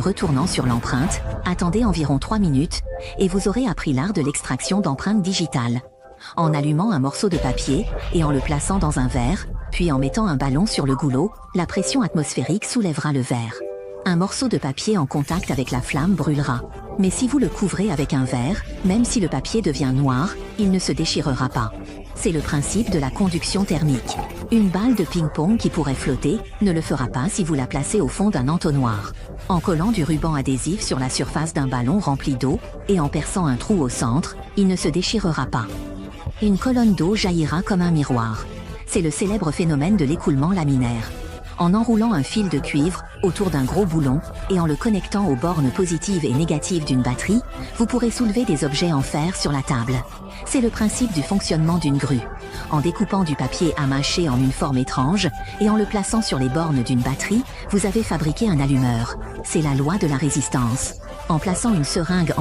Retournant sur l'empreinte, attendez environ 3 minutes, et vous aurez appris l'art de l'extraction d'empreintes digitales. En allumant un morceau de papier, et en le plaçant dans un verre, puis en mettant un ballon sur le goulot, la pression atmosphérique soulèvera le verre. Un morceau de papier en contact avec la flamme brûlera. Mais si vous le couvrez avec un verre, même si le papier devient noir, il ne se déchirera pas. C'est le principe de la conduction thermique. Une balle de ping-pong qui pourrait flotter ne le fera pas si vous la placez au fond d'un entonnoir. En collant du ruban adhésif sur la surface d'un ballon rempli d'eau, et en perçant un trou au centre, il ne se déchirera pas. Une colonne d'eau jaillira comme un miroir. C'est le célèbre phénomène de l'écoulement laminaire. En enroulant un fil de cuivre autour d'un gros boulon et en le connectant aux bornes positives et négatives d'une batterie, vous pourrez soulever des objets en fer sur la table. C'est le principe du fonctionnement d'une grue. En découpant du papier à mâcher en une forme étrange et en le plaçant sur les bornes d'une batterie, vous avez fabriqué un allumeur. C'est la loi de la résistance. En plaçant une seringue